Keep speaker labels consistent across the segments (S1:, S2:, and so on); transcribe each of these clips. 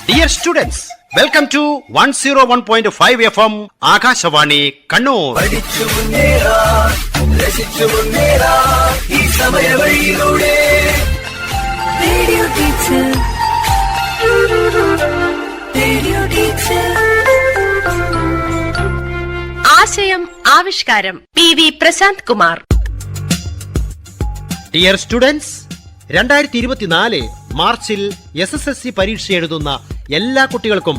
S1: Dear students, welcome to 101.5 FM Akashvani Kannur.
S2: ആശയം ആവിഷ്കാരം PV Prashant Kumar.
S1: Dear students, 2024 മാർച്ചിൽ SSLC പരീക്ഷ എഴുതുന്ന എല്ലാ കുട്ടികൾക്കും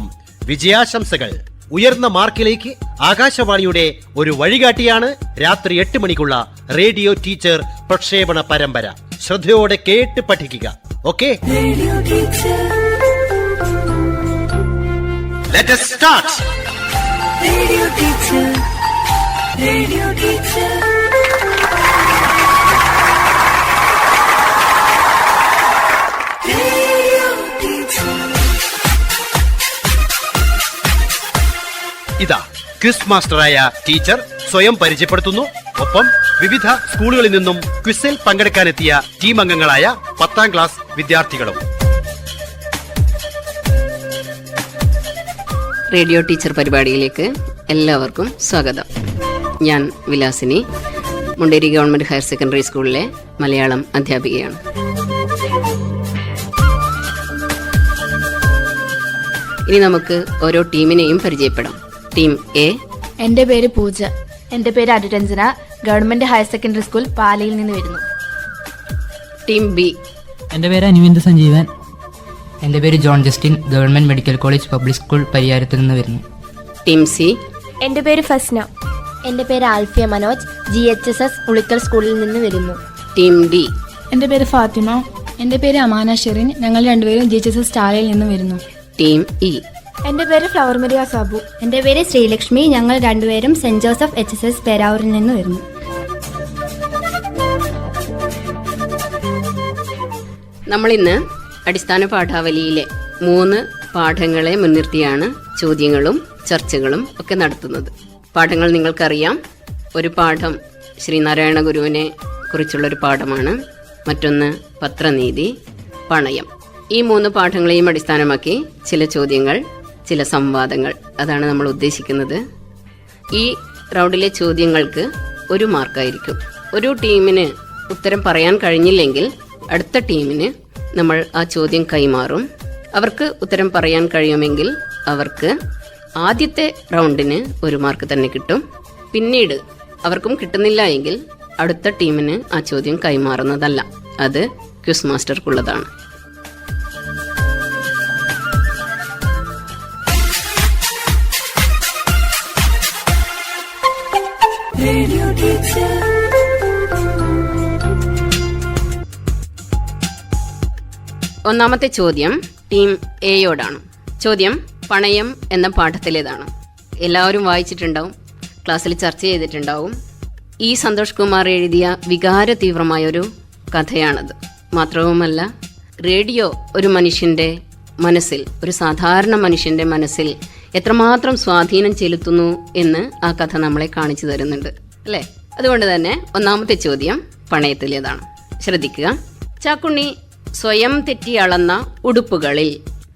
S1: വിജയാശംസകൾ. ഉയർന്ന മാർക്കിലേക്ക് ആകാശവാണിയുടെ ഒരു വഴികാട്ടിയാണ് രാത്രി 8 മണിക്കുള്ള റേഡിയോ ടീച്ചർ പ്രക്ഷേപണ പരമ്പര. ശ്രദ്ധയോടെ കേട്ട് പഠിക്കുക. Okay, let us start.
S3: Radio teacher, radio teacher.
S1: ഇതാ ക്വിസ് മാസ്റ്ററായ ടീച്ചർ സ്വയം പരിചയപ്പെടുത്തുന്നു. ഒപ്പം വിവിധ സ്കൂളുകളിൽ നിന്നും ക്വിസിൽ പങ്കെടുക്കാനെത്തിയ ടീം അംഗങ്ങളായ 10ാം ക്ലാസ് വിദ്യാർത്ഥികളും.
S4: റേഡിയോ ടീച്ചർ പരിപാടിയിലേക്ക് എല്ലാവർക്കും സ്വാഗതം. ഞാൻ Vilasini, Munderi government higher secondary സ്കൂളിലെ മലയാളം അധ്യാപികയാണ്. ഇനി നമുക്ക് ഓരോ ടീമിനെയും പരിചയപ്പെടാം. Team A.
S5: എന്റെ പേര് പൂജ. എന്റെ പേര് Anuranjana. Government higher secondary school പാലയിൽ നിന്ന് വരുന്നു.
S4: Team B.
S6: എന്റെ പേര് അനുവിന്ദ് സഞ്ജീവൻ. എന്റെ പേര് John Justin. Government medical college public school പരിയാരത്ത് നിന്ന് വരുന്നു.
S4: Team C.
S7: എന്റെ പേര് ഫസ്ന. എന്റെ പേര് ആൽഫിയ മനോജ്. GHSS ഉളിക്കൽ സ്കൂളിൽ നിന്ന് വരുന്നു.
S4: Team D.
S5: എന്റെ പേര് ഫാത്തിമ. എന്റെ പേര് അമാന ഷെറിൻ. ഞങ്ങൾ രണ്ടുപേരും GHSS സ്റ്റാലയിൽ നിന്ന് വരുന്നു.
S4: Team E.
S7: എന്റെ പേര് ഫ്ലവർ മരിയ സാബു. എന്റെ പേര് ശ്രീലക്ഷ്മി. ഞങ്ങൾ രണ്ടുപേരും സെന്റ് ജോസഫ് HSS പേരാവൂരിൽ നിന്ന് വരുന്നു.
S4: നമ്മളിന്ന് അടിസ്ഥാന പാഠാവലിയിലെ 3 പാഠങ്ങളെ മുൻനിർത്തിയാണ് ചോദ്യങ്ങളും ചർച്ചകളും ഒക്കെ നടത്തുന്നത്. പാഠങ്ങൾ നിങ്ങൾക്കറിയാം. ഒരു പാഠം ശ്രീനാരായണ ഗുരുവിനെ കുറിച്ചുള്ളൊരു പാഠമാണ്. മറ്റൊന്ന് പത്രനീതി, പണയം. ഈ 3 പാഠങ്ങളെയും അടിസ്ഥാനമാക്കി ചില ചോദ്യങ്ങൾ, ചില സംവാദങ്ങൾ, അതാണ് നമ്മൾ ഉദ്ദേശിക്കുന്നത്. ഈ റൗണ്ടിലെ ചോദ്യങ്ങൾക്ക് 1 മാർക്കായിരിക്കും. ഒരു ടീമിന് ഉത്തരം പറയാൻ കഴിഞ്ഞില്ലെങ്കിൽ അടുത്ത ടീമിന് നമ്മൾ ആ ചോദ്യം കൈമാറും. അവർക്ക് ഉത്തരം പറയാൻ കഴിയുമെങ്കിൽ അവർക്ക് ആദ്യത്തെ റൗണ്ടിന് 1 മാർക്ക് തന്നെ കിട്ടും. പിന്നീട് അവർക്കും കിട്ടുന്നില്ല എങ്കിൽ അടുത്ത ടീമിന് ആ ചോദ്യം കൈമാറുന്നതല്ല. അത് ക്വിസ് മാസ്റ്റർക്കുള്ളതാണ്. ഒന്നാമത്തെ ചോദ്യം ടീം എയോടാണ്. ചോദ്യം പണയം എന്ന പാഠത്തിലേതാണ്. എല്ലാവരും വായിച്ചിട്ടുണ്ടാവും, ക്ലാസ്സിൽ ചർച്ച ചെയ്തിട്ടുണ്ടാവും. ഈ സന്തോഷ് കുമാർ എഴുതിയ വികാര തീവ്രമായൊരു കഥയാണത്. മാത്രവുമല്ല, റേഡിയോ ഒരു മനുഷ്യൻ്റെ മനസ്സിൽ, ഒരു സാധാരണ മനുഷ്യൻ്റെ മനസ്സിൽ എത്രമാത്രം സ്വാധീനം ചെലുത്തുന്നു എന്ന് ആ കഥ നമ്മളെ കാണിച്ചു തരുന്നുണ്ട്, അല്ലേ? അതുകൊണ്ട് തന്നെ ഒന്നാമത്തെ ചോദ്യം പണയത്തിലേതാണ്. ശ്രദ്ധിക്കുക. ചാക്കുണ്ണി സ്വയം തെറ്റി അളന്ന ഉടുപ്പുകളിൽ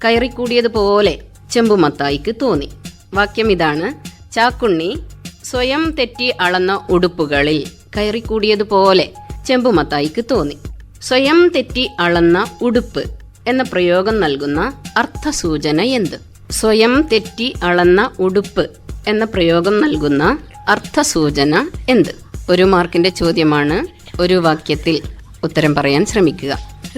S4: കയറിക്കൂടിയതുപോലെ ചെമ്പുമത്തായിക്ക് തോന്നി. വാക്യം ഇതാണ്: ചാക്കുണ്ണി സ്വയം തെറ്റി അളന്ന ഉടുപ്പുകളിൽ കയറിക്കൂടിയതുപോലെ ചെമ്പുമത്തായിക്ക് തോന്നി. സ്വയം തെറ്റി അളന്ന ഉടുപ്പ് എന്ന പ്രയോഗം നൽകുന്ന അർത്ഥസൂചന എന്ത്? സ്വയം തെറ്റി അളന്ന ഉടുപ്പ് എന്ന പ്രയോഗം നൽകുന്ന അർത്ഥസൂചന എന്ത്? 1 മാർക്കിന്റെ ചോദ്യമാണ്. ഒരു വാക്യത്തിൽ ഉത്തരം പറയാൻ ശ്രമിക്കുക.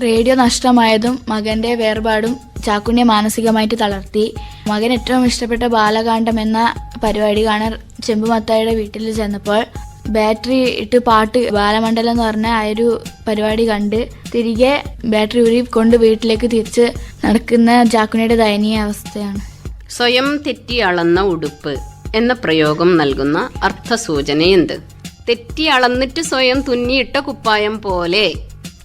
S5: റേഡിയോ നഷ്ടമായതും മകന്റെ വേർപാടും ചാക്കുണ്ണിയെ മാനസികമായിട്ട് തളർത്തി. മകൻ ഏറ്റവും ഇഷ്ടപ്പെട്ട ബാലകാന്ഡം എന്ന പരിപാടി കാണാൻ ചെമ്പുമത്തായിയുടെ വീട്ടിൽ ചെന്നപ്പോൾ ബാറ്ററി ഇട്ട് പാട്ട്, ബാലമണ്ഡലം എന്ന് പറഞ്ഞ ആ ഒരു പരിപാടി കണ്ട് തിരികെ ബാറ്ററി ഊരി കൊണ്ട് വീട്ടിലേക്ക് തിരിച്ച് നടക്കുന്ന ചാക്കുണ്ണിയുടെ ദയനീയ അവസ്ഥയാണ്.
S4: സ്വയം തെറ്റി അളന്ന ഉടുപ്പ് എന്ന പ്രയോഗം നൽകുന്ന അർത്ഥസൂചന എന്ത്? തെറ്റി അളന്നിട്ട് സ്വയം തുന്നിയിട്ട കുപ്പായം പോലെ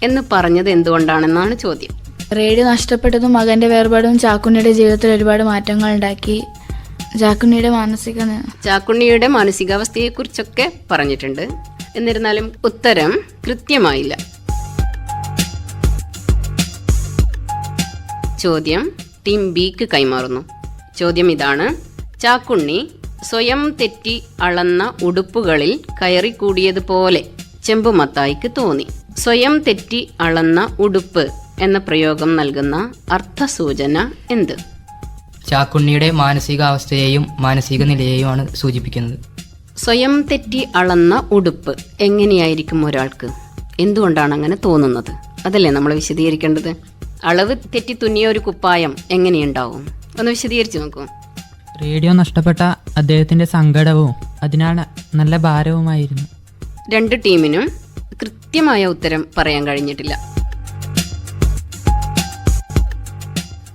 S4: എന്ന് പറഞ്ഞത് എന്തുകൊണ്ടാണെന്നാണ് ചോദ്യം.
S5: റേഡിയോ നഷ്ടപ്പെട്ടതും മകന്റെ വേർപാടും ചാക്കുണ്ണിയുടെ ജീവിതത്തിൽ ഒരുപാട് മാറ്റങ്ങൾ ഉണ്ടാക്കി.
S4: ചാക്കുണ്ണിയുടെ മാനസികാവസ്ഥയെ കുറിച്ചൊക്കെ പറഞ്ഞിട്ടുണ്ട്. എന്നിരുന്നാലും ഉത്തരം കൃത്യമായില്ല. ചോദ്യം ടീം ബിക്ക് കൈമാറുന്നു. ചോദ്യം ഇതാണ്: ചാക്കുണ്ണി സ്വയം തെറ്റി അളന്ന ഉടുപ്പുകളിൽ കയറിക്കൂടിയതുപോലെ ചെമ്പുമത്തായിക്ക് തോന്നി. സ്വയം തെറ്റി അളന്ന ഉടുപ്പ് എന്ന പ്രയോഗം നൽകുന്ന അർത്ഥസൂചന എന്ത്?
S6: ചാക്കുണ്ണിയുടെ മാനസികാവസ്ഥയെയും മാനസിക നിലയെയുമാണ് സൂചിപ്പിക്കുന്നത്.
S4: സ്വയം തെറ്റി അളന്ന ഉടുപ്പ് എങ്ങനെയായിരിക്കും ഒരാൾക്ക്? എന്തുകൊണ്ടാണ് അങ്ങനെ തോന്നുന്നത്? അതല്ലേ നമ്മൾ വിശദീകരിക്കേണ്ടത്. അളവ് തെറ്റി തുന്നിയ ഒരു കുപ്പായം എങ്ങനെയുണ്ടാവും? ഒന്ന് വിശദീകരിച്ചു നോക്കൂ.
S8: റേഡിയോ നഷ്ടപ്പെട്ട അദ്ദേഹത്തിന്റെ സങ്കടവും അതിനാൽ നല്ല ഭാരവുമായിരുന്നു.
S4: രണ്ട് ടീമിനും കൃത്യമായ ഉത്തരം പറയാൻ കഴിഞ്ഞിട്ടില്ല.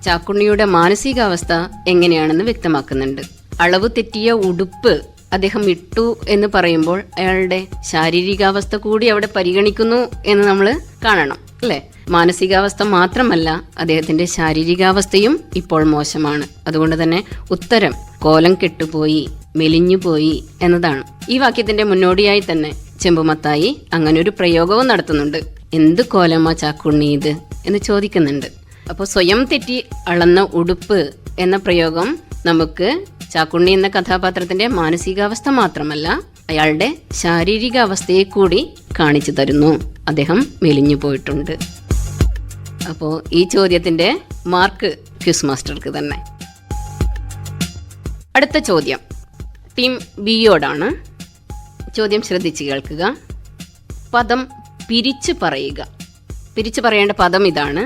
S4: ചാക്കുണ്ണിയുടെ മാനസികാവസ്ഥ എങ്ങനെയാണെന്ന് വ്യക്തമാക്കുന്നുണ്ട്. അളവ് തെറ്റിയ ഉടുപ്പ് അദ്ദേഹം ഇട്ടു എന്ന് പറയുമ്പോൾ അയാളുടെ ശാരീരികാവസ്ഥ കൂടി അവിടെ പരിഗണിക്കുന്നു എന്ന് നമ്മൾ കാണണം, അല്ലേ? മാനസികാവസ്ഥ മാത്രമല്ല, അദ്ദേഹത്തിന്റെ ശാരീരികാവസ്ഥയും ഇപ്പോൾ മോശമാണ്. അതുകൊണ്ട് തന്നെ ഉത്തരം കോലം കെട്ടുപോയി, മെലിഞ്ഞുപോയി എന്നതാണ്. ഈ വാക്യത്തിന്റെ മുന്നോടിയായി തന്നെ ചെമ്പുമത്തായി അങ്ങനെ ഒരു പ്രയോഗവും നടത്തുന്നുണ്ട്. എന്ത് കോലമാ ചാക്കുണ്ണി ഇത് എന്ന് ചോദിക്കുന്നുണ്ട്. അപ്പോൾ സ്വയം തെറ്റി അളന്ന ഉടുപ്പ് എന്ന പ്രയോഗം നമുക്ക് ചാക്കുണ്ണി എന്ന കഥാപാത്രത്തിന്റെ മാനസികാവസ്ഥ മാത്രമല്ല, അയാളുടെ ശാരീരികാവസ്ഥയെ കൂടി കാണിച്ചു തരുന്നു. അദ്ദേഹം മെലിഞ്ഞു പോയിട്ടുണ്ട്. അപ്പോൾ ഈ ചോദ്യത്തിന്റെ മാർക്ക് ക്വിസ് മാസ്റ്റർക്ക് തന്നെ. അടുത്ത ചോദ്യം ടീം ബിയോടാണ്. ചോദ്യം ശ്രദ്ധിച്ച് കേൾക്കുക. പദം പിരിച്ചു പറയുക. പിരിച്ചു പറയേണ്ട പദം ഇതാണ്: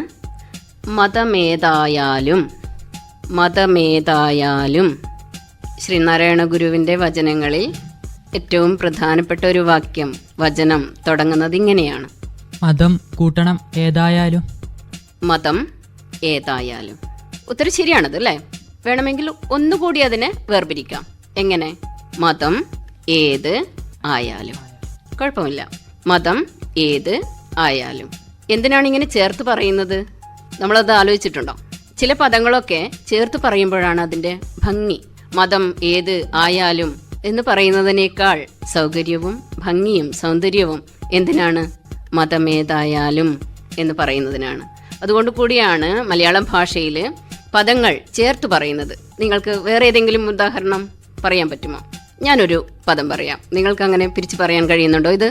S4: മതമേതായാലും. മതമേതായാലും. ശ്രീനാരായണ ഗുരുവിൻ്റെ വചനങ്ങളിൽ ഏറ്റവും പ്രധാനപ്പെട്ട ഒരു വാക്യം, വചനം തുടങ്ങുന്നത് ഇങ്ങനെയാണ്:
S8: മതം കൂട്ടണം ഏതായാലും.
S4: മതം ഏതായാലും. ഉത്തരം ശരിയാണത്, അല്ലേ? വേണമെങ്കിൽ ഒന്നുകൂടി അതിനെ വേർപിരിക്കാം. എങ്ങനെ? മതം ഏത് ആയാലും. കുഴപ്പമില്ല. മതം ഏത് ആയാലും. എന്തിനാണ് ഇങ്ങനെ ചേർത്ത് പറയുന്നത്? നമ്മളത് ആലോചിച്ചിട്ടുണ്ടോ? ചില പദങ്ങളൊക്കെ ചേർത്ത് പറയുമ്പോഴാണ് അതിൻ്റെ ഭംഗി. മതം ഏത് ആയാലും എന്ന് പറയുന്നതിനേക്കാൾ സൗകര്യവും ഭംഗിയും സൗന്ദര്യവും എന്തിനാണ്? മതമേതായാലും എന്ന് പറയുന്നതിനാണ്. അതുകൊണ്ട് കൂടിയാണ് മലയാളം ഭാഷയിൽ പദങ്ങൾ ചേർത്ത് പറയുന്നത്. നിങ്ങൾക്ക് വേറെ ഏതെങ്കിലും ഉദാഹരണം പറയാൻ പറ്റുമോ? ഞാനൊരു പദം പറയാം, നിങ്ങൾക്ക് അങ്ങനെ പിരിച്ചു പറയാൻ കഴിയുന്നുണ്ടോ? ഇത്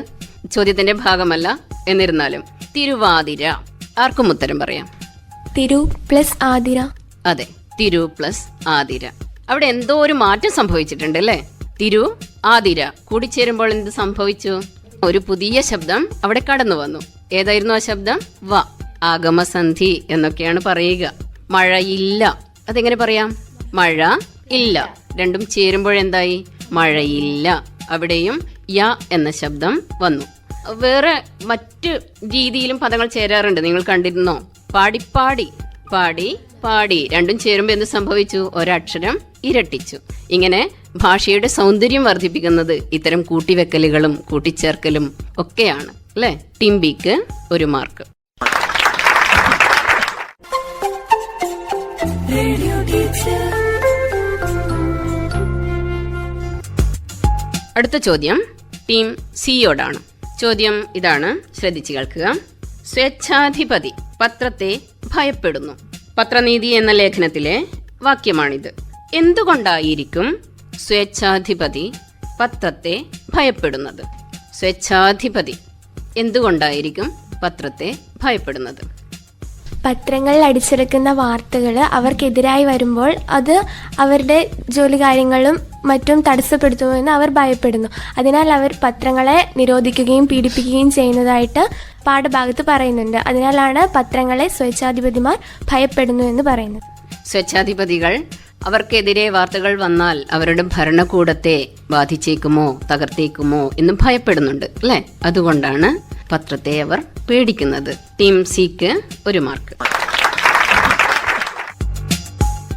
S4: ചോദ്യത്തിന്റെ ഭാഗമല്ല, എന്നിരുന്നാലും. തിരുവാതിര. ആർക്കും ഉത്തരം പറയാം?
S7: തിരു പ്ലസ് ആതിര.
S4: അതെ, തിരു പ്ലസ് ആതിര. അവിടെ എന്തോ ഒരു മാറ്റം സംഭവിച്ചിട്ടുണ്ട്, അല്ലേ? തിരു ആതിര കൂടിച്ചേരുമ്പോൾ എന്ത് സംഭവിച്ചു? ഒരു പുതിയ ശബ്ദം അവിടെ കടന്നു വന്നു. ഏതായിരുന്നു ആ ശബ്ദം? വ. ആഗമസന്ധി എന്നൊക്കെയാണ് പറയുക. മഴയില്ല, അതെങ്ങനെ പറയാം? മഴ ഇല്ല. രണ്ടും ചേരുമ്പോഴെന്തായി? മഴയില്ല. അവിടെയും യ എന്ന ശബ്ദം വന്നു. വേറെ മറ്റ് രീതിയിലും പദങ്ങൾ ചേരാറുണ്ട്, നിങ്ങൾ കണ്ടിരുന്നോ? പാടിപ്പാടി, പാടി പാടി. രണ്ടും ചേരുമ്പോൾ എന്ത് സംഭവിച്ചു? ഒരക്ഷരം ഇരട്ടിച്ചു. ഇങ്ങനെ ഭാഷയുടെ സൗന്ദര്യം വർദ്ധിപ്പിക്കുന്നത് ഇത്തരം കൂട്ടിവെക്കലുകളും കൂട്ടിച്ചേർക്കലും ഒക്കെയാണ്, അല്ലേ? ടീം ബിക്ക് ഒരു മാർക്ക്. അടുത്ത ചോദ്യം ടീം സിയോടാണ്. ചോദ്യം ഇതാണ്, ശ്രദ്ധിച്ചു കേൾക്കുക. സ്വേച്ഛാധിപതി പത്രത്തെ ഭയപ്പെടുന്നു. പത്രനീതി എന്ന ലേഖനത്തിലെ വാക്യമാണിത്. എന്തുകൊണ്ടായിരിക്കും സ്വേച്ഛാധിപതി പത്രത്തെ ഭയപ്പെടുന്നത്? സ്വേച്ഛാധിപതി എന്തുകൊണ്ടായിരിക്കും പത്രത്തെ ഭയപ്പെടുന്നത്?
S9: പത്രങ്ങളിൽ അടിച്ചിറക്കുന്ന വാർത്തകൾ അവർക്കെതിരായി വരുമ്പോൾ അത് അവരുടെ ജോലി കാര്യങ്ങളും മറ്റും തടസ്സപ്പെടുത്തുമെന്ന് അവർ ഭയപ്പെടുന്നു. അതിനാൽ അവർ പത്രങ്ങളെ നിരോധിക്കുകയും പീഡിപ്പിക്കുകയും ചെയ്യുന്നതായിട്ട് പാഠഭാഗത്ത് പറയുന്നുണ്ട്. അതിനാലാണ് പത്രങ്ങളെ സ്വേച്ഛാധിപതിമാർ ഭയപ്പെടുന്നു എന്ന് പറയുന്നത്.
S4: സ്വേച്ഛാധിപതികൾ അവർക്കെതിരെ വാർത്തകൾ വന്നാൽ അവരുടെ ഭരണകൂടത്തെ ബാധിച്ചേക്കുമോ തകർത്തേക്കുമോ എന്ന് ഭയപ്പെടുന്നുണ്ട്, അല്ലേ? അതുകൊണ്ടാണ് പത്രത്തെ അവർ പേടിക്കുന്നത്. ടീം സിക്ക് ഒരു മാർക്ക്.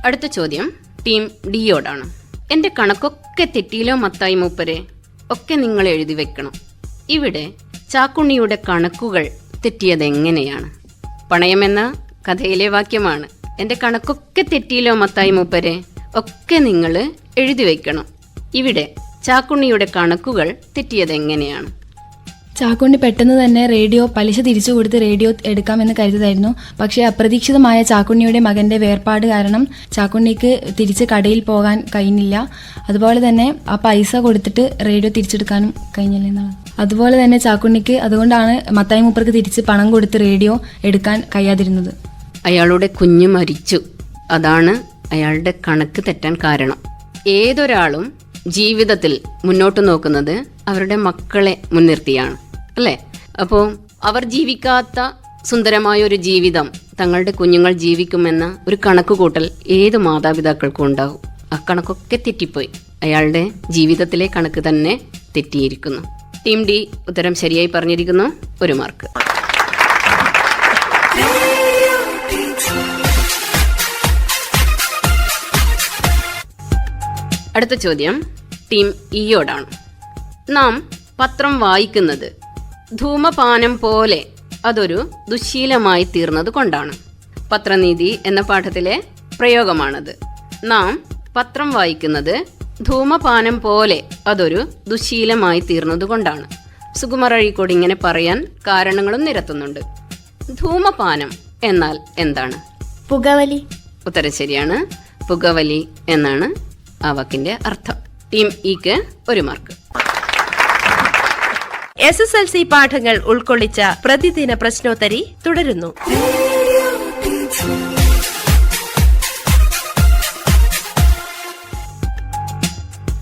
S4: അടുത്ത ചോദ്യം ടീം ഡിയോടാണ്. എന്റെ കണക്കൊക്കെ തെറ്റിയിലോ മത്തായി മൂപ്പരെ, ഒക്കെ നിങ്ങൾ എഴുതി വെക്കണം. ഇവിടെ ചാക്കുണ്ണിയുടെ കണക്കുകൾ തെറ്റിയത് എങ്ങനെയാണ്? പണയമെന്ന കഥയിലെ വാക്യമാണ്. എന്റെ കണക്കൊക്കെ തെറ്റിയിലോ മത്തായി മൂപ്പരെ, ഒക്കെ നിങ്ങൾ എഴുതി വെക്കണം. ഇവിടെ ചാക്കുണ്ണിയുടെ കണക്കുകൾ തെറ്റിയത് എങ്ങനെയാണ്?
S7: ചാക്കുണ്ണി പെട്ടെന്ന് തന്നെ റേഡിയോ പലിശ തിരിച്ചു കൊടുത്ത് റേഡിയോ എടുക്കാമെന്ന് കരുതതായിരുന്നു. പക്ഷേ അപ്രതീക്ഷിതമായ ചാക്കുണ്ണിയുടെ മകന്റെ വേർപാട് കാരണം ചാക്കുണ്ണിക്ക് തിരിച്ച് കടയിൽ പോകാൻ കഴിഞ്ഞില്ല. അതുപോലെ തന്നെ ആ പൈസ കൊടുത്തിട്ട് റേഡിയോ തിരിച്ചെടുക്കാനും കഴിഞ്ഞില്ല എന്നാണ്. അതുപോലെ തന്നെ ചാക്കുണ്ണിക്ക് അതുകൊണ്ടാണ് മത്തായി മൂപ്പർക്ക് തിരിച്ച് പണം കൊടുത്ത് റേഡിയോ എടുക്കാൻ കഴിയാതിരുന്നത്.
S4: അയാളുടെ കുഞ്ഞ് മരിച്ചു. അതാണ് അയാളുടെ കണക്ക് തെറ്റാൻ കാരണം. ഏതൊരാളും ജീവിതത്തിൽ മുന്നോട്ട് നോക്കുന്നത് അവരുടെ മക്കളെ മുൻനിർത്തിയാണ്, അല്ലേ? അപ്പോൾ അവർ ജീവിക്കാത്ത സുന്ദരമായ ഒരു ജീവിതം തങ്ങളുടെ കുഞ്ഞുങ്ങൾ ജീവിക്കുമെന്ന ഒരു കണക്കുകൂട്ടൽ ഏത് മാതാപിതാക്കൾക്കും ഉണ്ടാവും. ആ കണക്കൊക്കെ തെറ്റിപ്പോയി. അയാളുടെ ജീവിതത്തിലെ കണക്ക് തന്നെ തെറ്റിയിരിക്കുന്നു. ടീം ഡി ഉത്തരം ശരിയായി പറഞ്ഞിരിക്കുന്നു. 1 മാർക്ക്. അടുത്ത ചോദ്യം ടീം ഇയോടാണ്. നാം പത്രം വായിക്കുന്നത് ധൂമപാനം പോലെ അതൊരു ദുശ്ശീലമായി തീർന്നത് കൊണ്ടാണ്. പത്രനീതി എന്ന പാഠത്തിലെ പ്രയോഗമാണത്. നാം പത്രം വായിക്കുന്നത് ധൂമപാനം പോലെ അതൊരു ദുശ്ശീലമായി തീർന്നത് കൊണ്ടാണ്. സുകുമാർ അഴീക്കോട് ഇങ്ങനെ പറയാൻ കാരണങ്ങളും നിരത്തുന്നുണ്ട്. ധൂമപാനം എന്നാൽ എന്താണ്?
S9: പുകവലി.
S4: ഉത്തരം ശരിയാണ്. പുകവലി എന്നാണ് ആ വാക്കിന്റെ അർത്ഥം. ടീം ഇക്ക് 1 മാർക്ക്.
S2: SSLC പാഠങ്ങൾ ഉൾക്കൊള്ളിച്ച പ്രതിദിന പ്രശ്നോത്തരി തുടരുന്നു.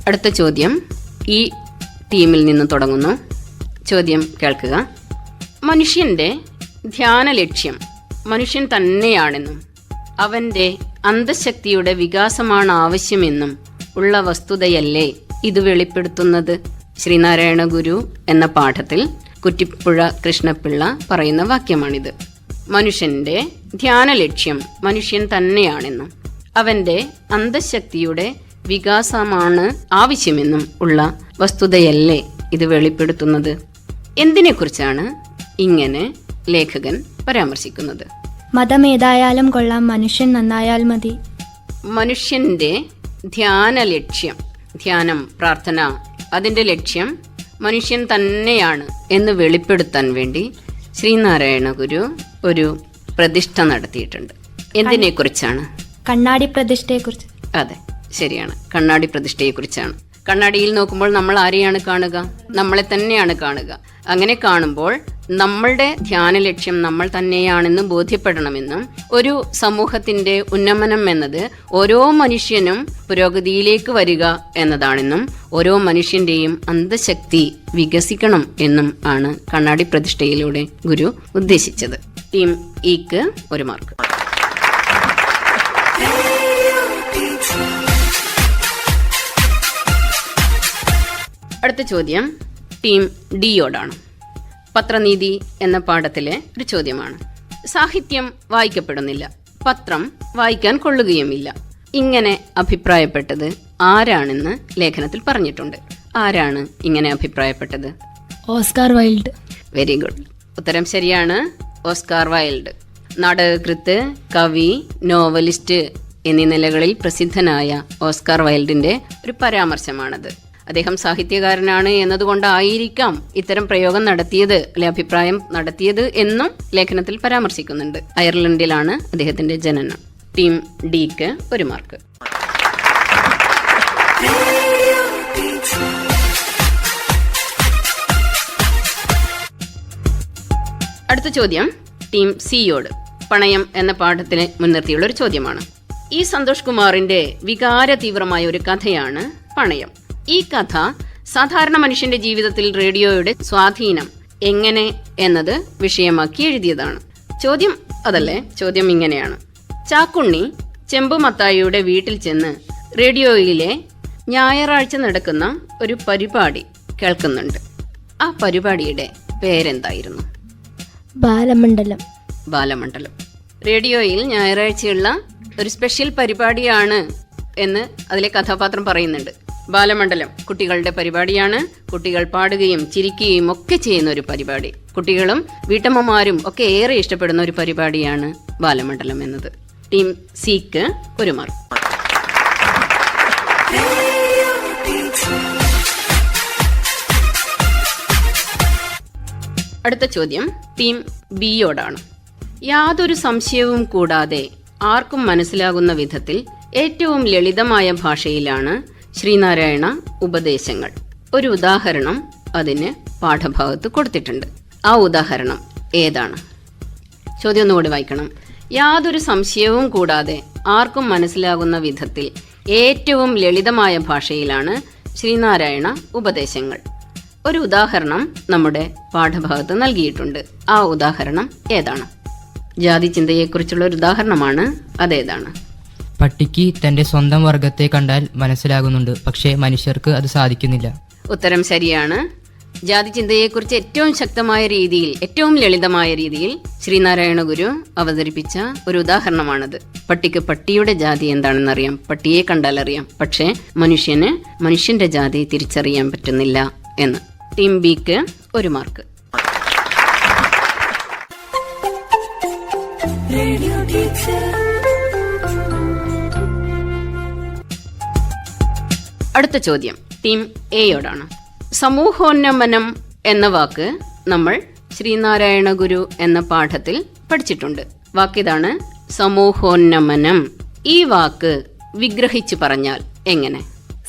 S4: അടുത്ത ചോദ്യം ഈ ടീമിൽ നിന്ന് തുടങ്ങുന്നു. ചോദ്യം കേൾക്കുക. മനുഷ്യന്റെ ധ്യാന ലക്ഷ്യം മനുഷ്യൻ തന്നെയാണെന്നും അവന്റെ അന്തഃശക്തിയുടെ വികാസമാണ് ആവശ്യമെന്നും ഉള്ള വസ്തുതയല്ലേ ഇത് വെളിപ്പെടുത്തുന്നത്? ശ്രീനാരായണ ഗുരു എന്ന പാഠത്തിൽ കുറ്റിപ്പുഴ കൃഷ്ണപിള്ള പറയുന്ന വാക്യമാണിത്. മനുഷ്യന്റെ ധ്യാന ലക്ഷ്യം മനുഷ്യൻ തന്നെയാണെന്നും അവന്റെ അന്തഃശക്തിയുടെ വികാസമാണ് ആവശ്യമെന്നും ഉള്ള വസ്തുതയല്ലേ ഇത് വെളിപ്പെടുത്തുന്നത്? എന്തിനെക്കുറിച്ചാണ് ഇങ്ങനെ ലേഖകൻ പരാമർശിക്കുന്നത്?
S7: മതമേതായാലും കൊള്ളാം, മനുഷ്യൻ നന്നായാൽ മതി.
S4: മനുഷ്യന്റെ ധ്യാന ലക്ഷ്യം, ധ്യാനം, പ്രാർത്ഥന, അതിന്റെ ലക്ഷ്യം മനുഷ്യൻ തന്നെയാണ് എന്ന് വെളിപ്പെടുത്താൻ വേണ്ടി ശ്രീനാരായണ ഗുരു ഒരു പ്രതിഷ്ഠ നടത്തിയിട്ടുണ്ട്. എന്തിനെക്കുറിച്ചാണ്?
S7: കണ്ണാടി പ്രതിഷ്ഠയെക്കുറിച്ച്.
S4: അതെ, ശരിയാണ്. കണ്ണാടി പ്രതിഷ്ഠയെക്കുറിച്ചാണ്. കണ്ണാടിയിൽ നോക്കുമ്പോൾ നമ്മൾ ആരെയാണ് കാണുക? നമ്മളെ തന്നെയാണ് കാണുക. അങ്ങനെ കാണുമ്പോൾ നമ്മളുടെ ധ്യാന ലക്ഷ്യം നമ്മൾ തന്നെയാണെന്ന് ബോധ്യപ്പെടണമെന്നും ഒരു സമൂഹത്തിന്റെ ഉന്നമനം എന്നത് ഓരോ മനുഷ്യനും പുരോഗതിയിലേക്ക് വരിക എന്നതാണെന്നും ഓരോ മനുഷ്യന്റെയും അന്തഃശക്തി വികസിക്കണം എന്നും ആണ് കണ്ണാടി പ്രതിഷ്ഠയിലൂടെ ഗുരു ഉദ്ദേശിച്ചത്. ടീം ഇക്ക് 1 മാർക്ക്. അടുത്ത ചോദ്യം ടീം ഡിയോടാണ്. പത്രനീതി എന്ന പാഠത്തിലെ ഒരു ചോദ്യമാണ്. സാഹിത്യം വായിക്കപ്പെടുന്നില്ല, പത്രം വായിക്കാൻ കൊള്ളുകയുമില്ല. ഇങ്ങനെ അഭിപ്രായപ്പെട്ടത് ആരാണെന്ന് ലേഖനത്തിൽ പറഞ്ഞിട്ടുണ്ട്. ആരാണ് ഇങ്ങനെ അഭിപ്രായപ്പെട്ടത്?
S7: Oscar wild.
S4: Very good. ഉത്തരം ശരിയാണ്. Oscar wild. നാടകകൃത്ത്, കവി, നോവലിസ്റ്റ് എന്നീ നിലകളിൽ പ്രസിദ്ധനായ ഓസ്കാർ വൈൽഡിന്റെ ഒരു പരാമർശമാണത്. അദ്ദേഹം സാഹിത്യകാരനാണ് എന്നതുകൊണ്ടായിരിക്കാം ഇത്തരം പ്രയോഗം നടത്തിയത്, അല്ലെ അഭിപ്രായം നടത്തിയത് എന്നും ലേഖനത്തിൽ പരാമർശിക്കുന്നുണ്ട്. അയർലൻഡിലാണ് അദ്ദേഹത്തിന്റെ ജനനം. ടീം ഡിക്ക് 1 മാർക്ക്. അടുത്ത ചോദ്യം ടീം സിയോട്. പണയം എന്ന പാഠത്തിനെ മുൻനിർത്തിയുള്ള ഒരു ചോദ്യമാണ്. ഈ സന്തോഷ് കുമാറിന്റെ വികാര തീവ്രമായ ഒരു കഥയാണ് പണയം. ഈ കഥ സാധാരണ മനുഷ്യന്റെ ജീവിതത്തിൽ റേഡിയോയുടെ സ്വാധീനം എങ്ങനെ എന്നത് വിഷയമാക്കി എഴുതിയതാണ്. ചോദ്യം അതല്ലേ? ചോദ്യം ഇങ്ങനെയാണ്. ചാക്കുണ്ണി ചെമ്പുമത്തായിയുടെ വീട്ടിൽ ചെന്ന് റേഡിയോയിലെ ഞായറാഴ്ച നടക്കുന്ന ഒരു പരിപാടി കേൾക്കുന്നുണ്ട്. ആ പരിപാടിയുടെ പേരെന്തായിരുന്നു?
S9: ബാലമണ്ഡലം.
S4: ബാലമണ്ഡലം. റേഡിയോയിൽ ഞായറാഴ്ചയുള്ള ഒരു സ്പെഷ്യൽ പരിപാടിയാണ് എന്ന് അതിലെ കഥാപാത്രം പറയുന്നുണ്ട്. ബാലമണ്ഡലം കുട്ടികളുടെ പരിപാടിയാണ്. കുട്ടികൾ പാടുകയും ചിരിക്കുകയും ഒക്കെ ചെയ്യുന്ന ഒരു പരിപാടി. കുട്ടികളും വീട്ടമ്മമാരും ഒക്കെ ഏറെ ഇഷ്ടപ്പെടുന്ന ഒരു പരിപാടിയാണ് ബാലമണ്ഡലം എന്നത്. ടീം സിക്ക് 1 മാർക്ക്. അടുത്ത ചോദ്യം ടീം ബിയോടാണ്. യാതൊരു സംശയവും കൂടാതെ ആർക്കും മനസ്സിലാകുന്ന വിധത്തിൽ ഏറ്റവും ലളിതമായ ഭാഷയിലാണ് ശ്രീനാരായണ ഉപദേശങ്ങൾ. ഒരു ഉദാഹരണം അതിന് പാഠഭാഗത്ത് കൊടുത്തിട്ടുണ്ട്. ആ ഉദാഹരണം ഏതാണ്? ചോദ്യം ഒന്നുകൂടി വായിക്കണം. യാതൊരു സംശയവും കൂടാതെ ആർക്കും മനസ്സിലാകുന്ന വിധത്തിൽ ഏറ്റവും ലളിതമായ ഭാഷയിലാണ് ശ്രീനാരായണ ഉപദേശങ്ങൾ. ഒരു ഉദാഹരണം നമ്മുടെ പാഠഭാഗത്ത് നൽകിയിട്ടുണ്ട്. ആ ഉദാഹരണം ഏതാണ്? ജാതി ചിന്തയെക്കുറിച്ചുള്ള ഒരു ഉദാഹരണമാണ്. അതേതാണ്?
S6: പട്ടിക്ക് തന്റെ സ്വന്തം വർഗത്തെ കണ്ടാൽ മനസ്സിലാകുന്നുണ്ട്, പക്ഷേ മനുഷ്യർക്ക് അത് സാധിക്കുന്നില്ല.
S4: ഉത്തരം ശരിയാണ്. ജാതി ചിന്തയെക്കുറിച്ച് ഏറ്റവും ശക്തമായ രീതിയിൽ, ഏറ്റവും ലളിതമായ രീതിയിൽ ശ്രീനാരായണ ഗുരു അവതരിപ്പിച്ച ഒരു ഉദാഹരണമാണത്. പട്ടിക്ക് പട്ടിയുടെ ജാതി എന്താണെന്നറിയാം, പട്ടിയെ കണ്ടാൽ അറിയാം, പക്ഷേ മനുഷ്യന് മനുഷ്യന്റെ ജാതി തിരിച്ചറിയാൻ പറ്റുന്നില്ല എന്ന്. ടീം ബിക്ക് 1 മാർക്ക്.
S3: Radio teacher.
S4: അടുത്ത ചോദ്യം ടീം എയോടാണ്. സമൂഹോന്നമനം എന്ന വാക്ക് നമ്മൾ ശ്രീനാരായണ ഗുരു എന്ന പാഠത്തിൽ പഠിച്ചിട്ടുണ്ട്. വാക്കിതാണ് സമൂഹോന്നമനം. ഈ വാക്ക് വിഗ്രഹിച്ചു പറഞ്ഞാൽ എങ്ങനെ?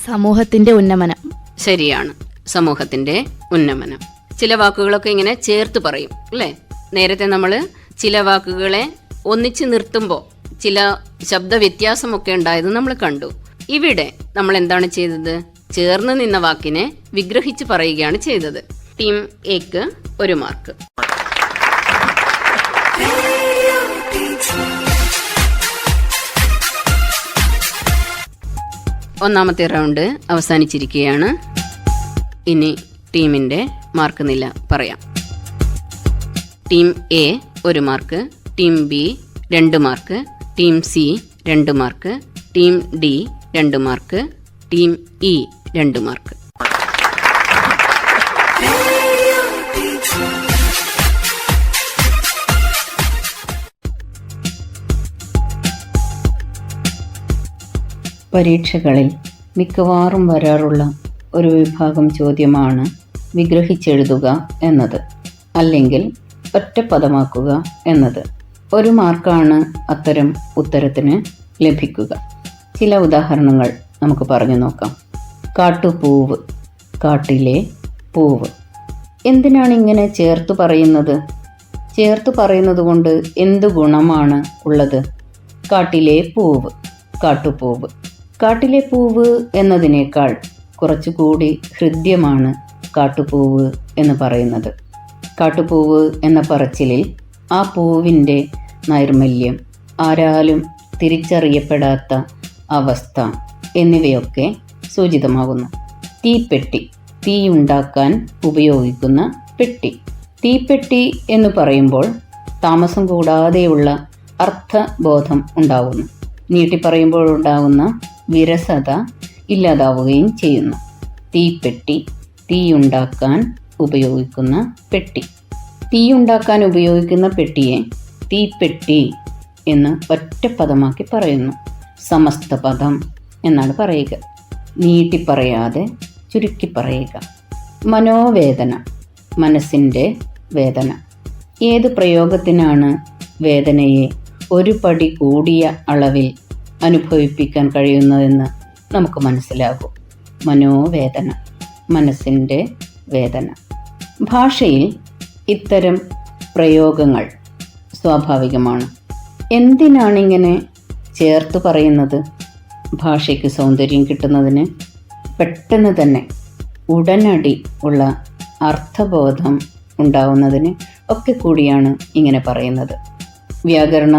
S9: സമൂഹത്തിന്റെ ഉന്നമനം.
S4: ശരിയാണ്, സമൂഹത്തിന്റെ ഉന്നമനം. ചില വാക്കുകളൊക്കെ ഇങ്ങനെ ചേർത്ത് പറയും അല്ലേ? നേരത്തെ നമ്മൾ ചില വാക്കുകളെ ഒന്നിച്ച് നിർത്തുമ്പോൾ ചില ശബ്ദ വ്യത്യാസമൊക്കെ ഉണ്ടായത് നമ്മൾ കണ്ടു. ഇവിടെ നമ്മൾ എന്താണ് ചെയ്തത്? ചേർന്ന് നിന്ന വാക്കിനെ വിഗ്രഹിച്ച് പറയുകയാണ് ചെയ്തത്. ടീം എക്ക് 1 മാർക്ക്. ഒന്നാമത്തെ റൗണ്ട് അവസാനിച്ചിരിക്കുകയാണ്. ഇനി ടീമിന്റെ മാർക്ക് നില പറയാം. Team A 1 mark, team B 2 mark, team C 2 mark, team D 2 mark, team E 2 mark.
S10: പരീക്ഷകളിൽ മിക്കവാറും വരാറുള്ള ഒരു വിഭാഗം ചോദ്യമാണ് വിഗ്രഹിച്ചെഴുതുക എന്നത്, അല്ലെങ്കിൽ ഒറ്റപ്പദമാക്കുക എന്നത്. 1 മാർക്കാണ് അത്തരം ഉത്തരത്തിന് ലഭിക്കുക. ചില ഉദാഹരണങ്ങൾ നമുക്ക് പറഞ്ഞു നോക്കാം. കാട്ടുപൂവ്, കാട്ടിലെ പൂവ്. എന്തിനാണ് ഇങ്ങനെ ചേർത്ത് പറയുന്നത്? ചേർത്ത് പറയുന്നത് കൊണ്ട് എന്ത് ഗുണമാണ് ഉള്ളത്? കാട്ടിലെ പൂവ്, കാട്ടുപൂവ്. കാട്ടിലെ പൂവ് എന്നതിനേക്കാൾ കുറച്ചുകൂടി ഹൃദ്യമാണ് കാട്ടുപൂവ് എന്ന് പറയുന്നത്. കാട്ടുപൂവ് എന്ന പറച്ചിലിൽ ആ പൂവിൻ്റെ നൈർമല്യം, ആരാലും തിരിച്ചറിയപ്പെടാത്ത അവസ്ഥ എന്നിവയൊക്കെ സൂചിതമാകുന്നു. തീപ്പെട്ടി, തീയുണ്ടാക്കാൻ ഉപയോഗിക്കുന്ന പെട്ടി. തീപ്പെട്ടി എന്ന് പറയുമ്പോൾ താമസം കൂടാതെയുള്ള അർത്ഥബോധം ഉണ്ടാകുന്നു. നീട്ടിപ്പറയുമ്പോഴുണ്ടാകുന്ന വിരസത ഇല്ലാതാവുകയും ചെയ്യുന്നു. തീപ്പെട്ടി, തീയുണ്ടാക്കാൻ ഉപയോഗിക്കുന്ന പെട്ടി. തീയുണ്ടാക്കാൻ ഉപയോഗിക്കുന്ന പെട്ടിയെ തീപ്പെട്ടി എന്ന് ഒറ്റപ്പദമാക്കി പറയുന്നു. സമസ്ത പദം എന്നാണ് പറയുക. നീട്ടിപ്പറയാതെ ചുരുക്കി പറയുക. മനോവേദന, മനസ്സിൻ്റെ വേദന. ഏത് പ്രയോഗത്തിനാണ് വേദനയെ 1 പടി കൂടിയ അളവിൽ അനുഭവിപ്പിക്കാൻ കഴിയുന്നതെന്ന് നമുക്ക് മനസ്സിലാകും. മനോവേദന, മനസ്സിൻ്റെ വേദന. ഭാഷയിൽ ഇത്തരം പ്രയോഗങ്ങൾ സ്വാഭാവികമാണ്. എന്തിനാണിങ്ങനെ ചേർത്ത് പറയുന്നത്? ഭാഷയ്ക്ക് സൗന്ദര്യം കിട്ടുന്നതിന്, പെട്ടെന്ന് തന്നെ ഉടനടി ഉള്ള അർത്ഥബോധം ഉണ്ടാവുന്നതിന് ഒക്കെ കൂടിയാണ് ഇങ്ങനെ പറയുന്നത്. വ്യാകരണ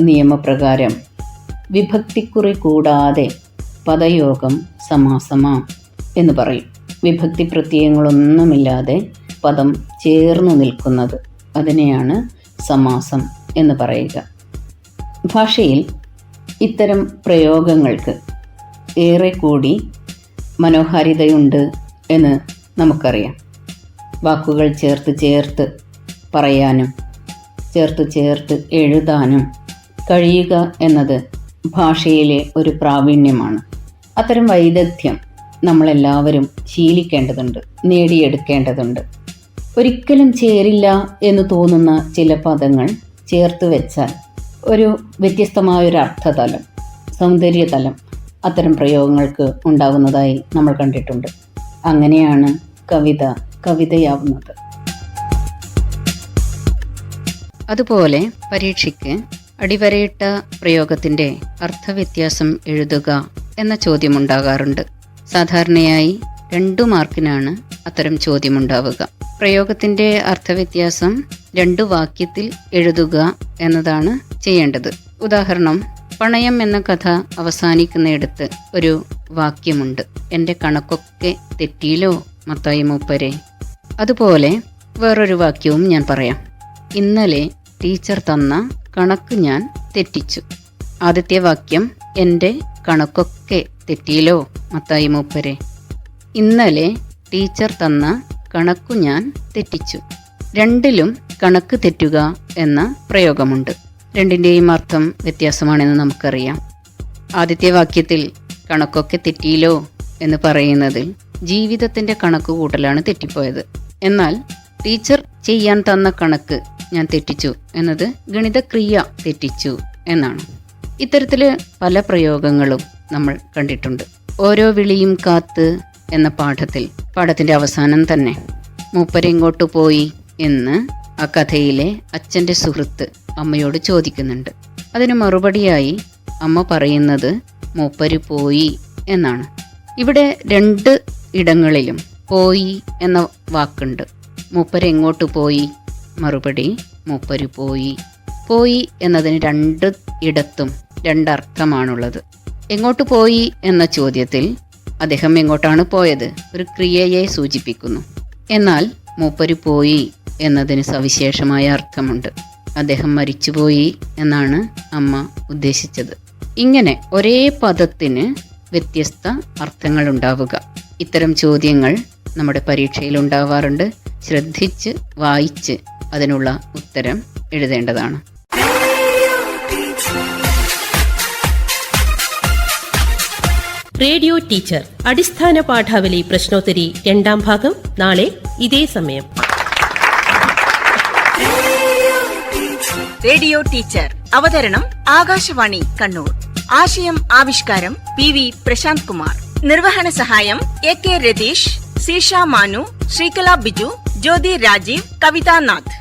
S10: നിയമപ്രകാരം വിഭക്തിക്കുറി കൂടാതെ പദയോഗം സമാസമാം എന്ന് പറയും. വിഭക്തി പ്രത്യയങ്ങളൊന്നുമില്ലാതെ പദം ചേർന്നു നിൽക്കുന്നത്, അതിനെയാണ് സമാസം എന്ന് പറയുക. ഭാഷയിൽ ഇത്തരം പ്രയോഗങ്ങൾക്ക് ഏറെ കൂടി മനോഹാരിതയുണ്ട് എന്ന് നമുക്കറിയാം. വാക്കുകൾ ചേർത്ത് ചേർത്ത് പറയാനും ചേർത്ത് ചേർത്ത് എഴുതാനും കഴിയുക എന്നത് ഭാഷയിലെ ഒരു പ്രാവീണ്യമാണ്. അത്തരം വൈദഗ്ധ്യം നമ്മളെല്ലാവരും ശീലിക്കേണ്ടതുണ്ട്, നേടിയെടുക്കേണ്ടതുണ്ട്. ഒരിക്കലും ചേരില്ല എന്ന് തോന്നുന്ന ചില പദങ്ങൾ ചേർത്ത് വെച്ചാൽ ഒരു വ്യത്യസ്തമായൊരു അർത്ഥതലം, സൗന്ദര്യതലം അത്തരം പ്രയോഗങ്ങൾക്ക് ഉണ്ടാകുന്നതായി നമ്മൾ കണ്ടിട്ടുണ്ട്. അങ്ങനെയാണ് കവിതയാവുന്നത്.
S4: അതുപോലെ പരീക്ഷയ്ക്ക് അടിവരയിട്ട പ്രയോഗത്തിന്റെ അർത്ഥവ്യത്യാസം എഴുതുക എന്ന ചോദ്യമുണ്ടാകാറുണ്ട്. സാധാരണയായി 2 മാർക്കിനാണ് അത്തരം ചോദ്യമുണ്ടാവുക. പ്രയോഗത്തിന്റെ അർത്ഥവ്യത്യാസം 2 വാക്യത്തിൽ എഴുതുക എന്നതാണ് ചെയ്യേണ്ടത്. ഉദാഹരണം, പണയം എന്ന കഥ അവസാനിക്കുന്നിടത്ത് ഒരു വാക്യമുണ്ട്, എൻ്റെ കണക്കൊക്കെ തെറ്റിയില്ലോ മത്തായി മൂപ്പരെ. അതുപോലെ വേറൊരു വാക്യവും ഞാൻ പറയാം. ഇന്നലെ ടീച്ചർ തന്ന കണക്ക് ഞാൻ തെറ്റിച്ചു. ആദ്യത്തെ വാക്യം എൻ്റെ കണക്കൊക്കെ തെറ്റിയില്ലോ മത്തായി മൂപ്പരെ. ഇന്നലെ ടീച്ചർ തന്ന കണക്കു ഞാൻ തെറ്റിച്ചു. 2ലും കണക്ക് തെറ്റുക എന്ന പ്രയോഗമുണ്ട്. 2ന്റെയും അർത്ഥം വ്യത്യാസമാണെന്ന് നമുക്കറിയാം. ആദ്യത്തെ വാക്യത്തിൽ കണക്കൊക്കെ തെറ്റിയില്ലോ എന്ന് പറയുന്നതിൽ ജീവിതത്തിന്റെ കണക്ക് കൂട്ടലാണ് തെറ്റിപ്പോയത്. എന്നാൽ ടീച്ചർ ചെയ്യാൻ തന്ന കണക്ക് ഞാൻ തെറ്റിച്ചു എന്നത് ഗണിതക്രിയ തെറ്റിച്ചു എന്നാണ്. ഇത്തരത്തില് പല പ്രയോഗങ്ങളും നമ്മൾ കണ്ടിട്ടുണ്ട്. ഓരോ വിളിയും കാത്ത് എന്ന പാഠത്തിന്റെ അവസാനം തന്നെ മൂപ്പരെങ്ങോട്ട് പോയി എന്ന് ആ കഥയിലെ അച്ഛൻ്റെ സുഹൃത്ത് അമ്മയോട് ചോദിക്കുന്നുണ്ട്. അതിന് മറുപടിയായി അമ്മ പറയുന്നത് മൂപ്പര് പോയി എന്നാണ്. ഇവിടെ 2 ഇടങ്ങളിലും പോയി എന്ന വാക്കുണ്ട്. മൂപ്പരെങ്ങോട്ട് പോയി? മറുപടി മൂപ്പര് പോയി. പോയി എന്നതിന് 2 ഇടത്തും 2 അർത്ഥമാണുള്ളത്. എങ്ങോട്ട് പോയി എന്ന ചോദ്യത്തിൽ അദ്ദേഹം എങ്ങോട്ടാണ് പോയത് ഒരു ക്രിയയെ സൂചിപ്പിക്കുന്നു. എന്നാൽ മൂപ്പര് പോയി എന്നതിന് സവിശേഷമായ അർത്ഥമുണ്ട്. അദ്ദേഹം മരിച്ചുപോയി എന്നാണ് അമ്മ ഉദ്ദേശിച്ചത്. ഇങ്ങനെ ഒരേ പദത്തിന് വ്യത്യസ്ത അർത്ഥങ്ങൾ ഉണ്ടാവുക. ഇത്തരം ചോദ്യങ്ങൾ നമ്മുടെ പരീക്ഷയിൽ ഉണ്ടാവാറുണ്ട്. ശ്രദ്ധിച്ച് വായിച്ച് അതിനുള്ള ഉത്തരം എഴുതേണ്ടതാണ്.
S11: റേഡിയോ ടീച്ചർ അടിസ്ഥാന പാഠാവലി പ്രശ്നോത്തരി 2ാം ഭാഗം നാളെ ഇതേ സമയം.
S2: റേഡിയോ ടീച്ചർ അവതരണം ആകാശവാണി കണ്ണൂർ. ആശയം ആവിഷ്കാരം PV പ്രശാന്ത് കുമാർ. നിർവഹണ സഹായം AK രതീഷ്, സീഷ മാനു, ശ്രീകല ബിജു, ജ്യോതി രാജീവ്, കവിതാനാഥ്.